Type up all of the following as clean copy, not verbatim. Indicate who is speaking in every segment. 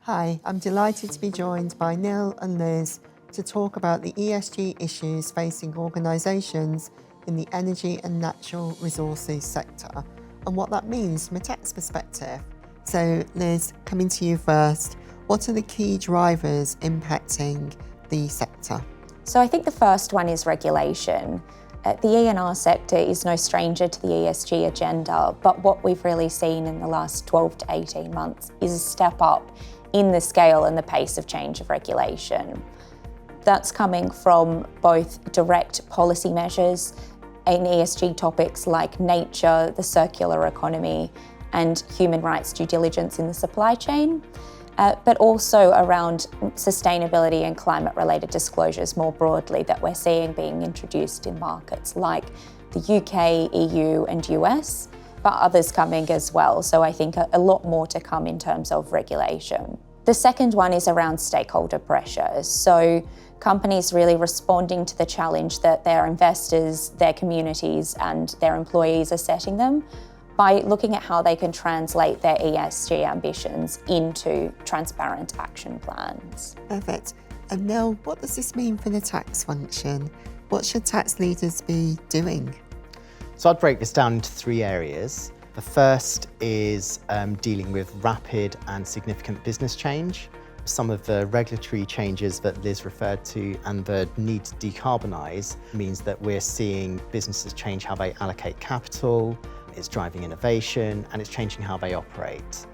Speaker 1: Hi, I'm delighted to be joined by Neil and Liz to talk about the ESG issues facing organisations in the energy and natural resources sector and what that means from a tax perspective. So Liz, coming to you first, what are the key drivers impacting the sector?
Speaker 2: So I think the first one is regulation. The E&R sector is no stranger to the ESG agenda, but what we've really seen in the last 12 to 18 months is a step up in the scale and the pace of change of regulation. That's coming from both direct policy measures in ESG topics like nature, the circular economy, and human rights due diligence in the supply chain, but also around sustainability and climate-related disclosures more broadly that we're seeing being introduced in markets like the UK, EU and US, but others coming as well. So I think a lot more to come in terms of regulation. The second one is around stakeholder pressures. So companies really responding to the challenge that their investors, their communities and their employees are setting them by looking at how they can translate their ESG ambitions into transparent action plans.
Speaker 1: Perfect. And Neil, what does this mean for the tax function? What should tax leaders be doing?
Speaker 3: So I'd break this down into three areas. The first is dealing with rapid and significant business change. Some of the regulatory changes that Liz referred to and the need to decarbonise means that we're seeing businesses change how they allocate capital, it's driving innovation, and it's changing how they operate.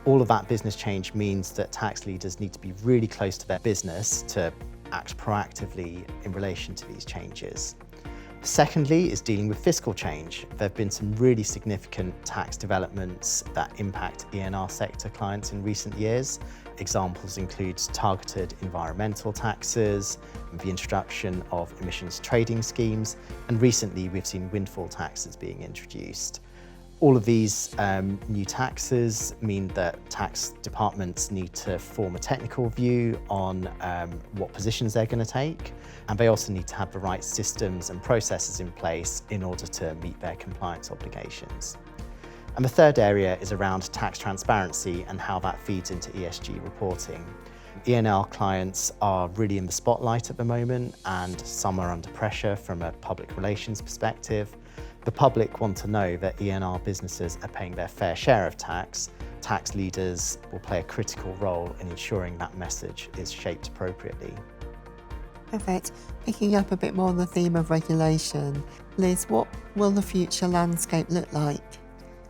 Speaker 3: All of that business change means that tax leaders need to be really close to their business to act proactively in relation to these changes. Secondly is dealing with fiscal change. There have been some really significant tax developments that impact E&R sector clients in recent years. Examples include targeted environmental taxes, the introduction of emissions trading schemes, and recently we've seen windfall taxes being introduced. All of these new taxes mean that tax departments need to form a technical view on what positions they're going to take, and they also need to have the right systems and processes in place in order to meet their compliance obligations. And the third area is around tax transparency and how that feeds into ESG reporting. E&R clients are really in the spotlight at the moment, and some are under pressure from a public relations perspective. The public want to know that E&R businesses are paying their fair share of tax. Tax leaders will play a critical role in ensuring that message is shaped appropriately.
Speaker 1: Perfect. Picking up a bit more on the theme of regulation, Liz, what will the future landscape look like?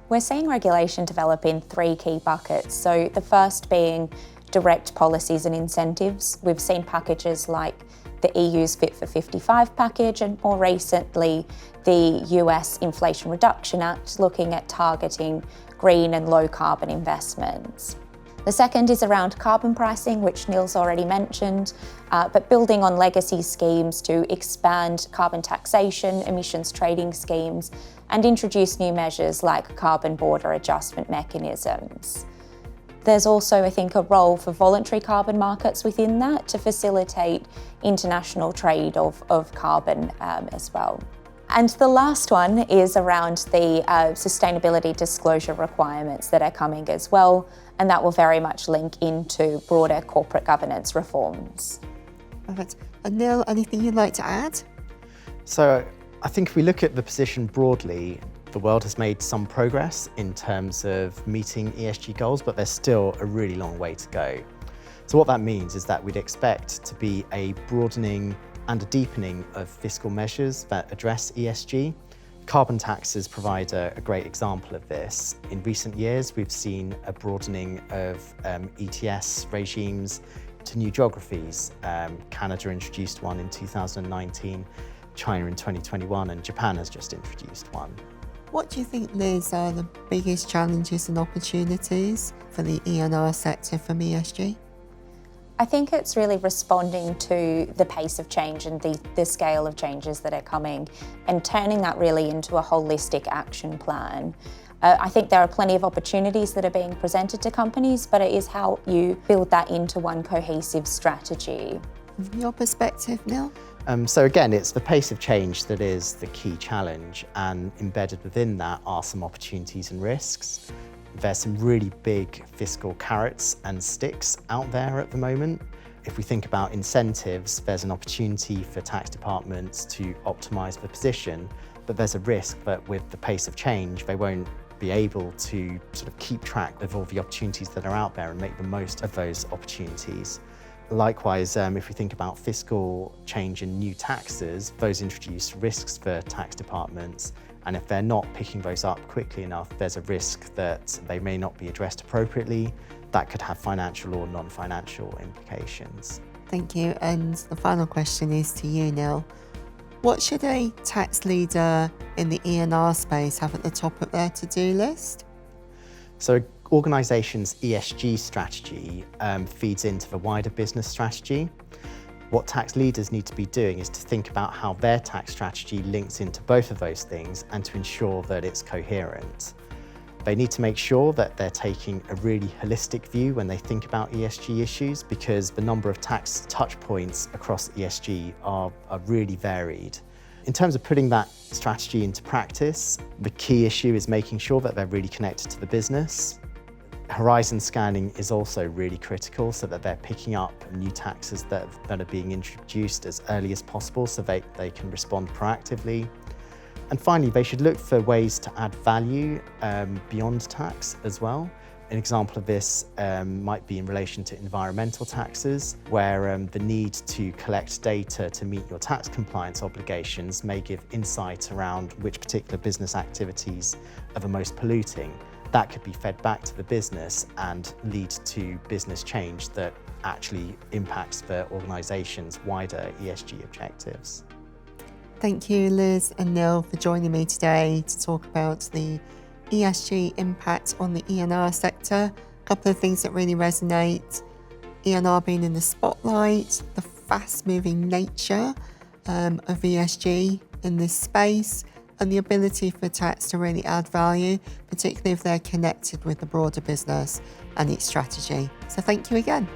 Speaker 2: We're seeing regulation develop in three key buckets. So the first being direct policies and incentives. We've seen packages like the EU's Fit for 55 package and more recently the US Inflation Reduction Act looking at targeting green and low carbon investments. The second is around carbon pricing, which Neil's already mentioned, but building on legacy schemes to expand carbon taxation, emissions trading schemes, and introduce new measures like carbon border adjustment mechanisms. There's also, I think, a role for voluntary carbon markets within that to facilitate international trade of carbon as well. And the last one is around the sustainability disclosure requirements that are coming as well, and that will very much link into broader corporate governance reforms.
Speaker 1: Perfect. And Neil, anything you'd like to add?
Speaker 3: So I think if we look at the position broadly, the world has made some progress in terms of meeting ESG goals, but there's still a really long way to go. So what that means is that we'd expect to be a broadening and a deepening of fiscal measures that address ESG. Carbon taxes provide a great example of this. In recent years, we've seen a broadening of ETS regimes to new geographies. Canada introduced one in 2019, China in 2021, and Japan has just introduced one.
Speaker 1: What do you think, Liz, are the biggest challenges and opportunities for the E&R sector from ESG?
Speaker 2: I think it's really responding to the pace of change and the scale of changes that are coming and turning that really into a holistic action plan. I think there are plenty of opportunities that are being presented to companies, but it is how you build that into one cohesive strategy.
Speaker 1: From your perspective, Neil?
Speaker 3: So again, it's the pace of change that is the key challenge, and embedded within that are some opportunities and risks. There's some really big fiscal carrots and sticks out there at the moment. If we think about incentives, there's an opportunity for tax departments to optimise the position, but there's a risk that with the pace of change, they won't be able to sort of keep track of all the opportunities that are out there and make the most of those opportunities. Likewise, if we think about fiscal change and new taxes, those introduce risks for tax departments, and if they're not picking those up quickly enough, there's a risk that they may not be addressed appropriately. That could have financial or non-financial implications.
Speaker 1: Thank you. And the final question is to you, Neil. What should a tax leader in the E&R space have at the top of their to-do list?
Speaker 3: So an organisation's ESG strategy feeds into the wider business strategy. What tax leaders need to be doing is to think about how their tax strategy links into both of those things and to ensure that it's coherent. They need to make sure that they're taking a really holistic view when they think about ESG issues, because the number of tax touch points across ESG are really varied. In terms of putting that strategy into practice, the key issue is making sure that they're really connected to the business. Horizon scanning is also really critical so that they're picking up new taxes that are being introduced as early as possible so they can respond proactively. And finally, they should look for ways to add value beyond tax as well. An example of this might be in relation to environmental taxes, where the need to collect data to meet your tax compliance obligations may give insight around which particular business activities are the most polluting. That could be fed back to the business and lead to business change that actually impacts the organisation's wider ESG objectives.
Speaker 1: Thank you, Liz and Neil, for joining me today to talk about the ESG impact on the E&R sector. A couple of things that really resonate: E&R being in the spotlight, the fast-moving nature of ESG in this space, and the ability for tax to really add value, particularly if they're connected with the broader business and its strategy. So thank you again.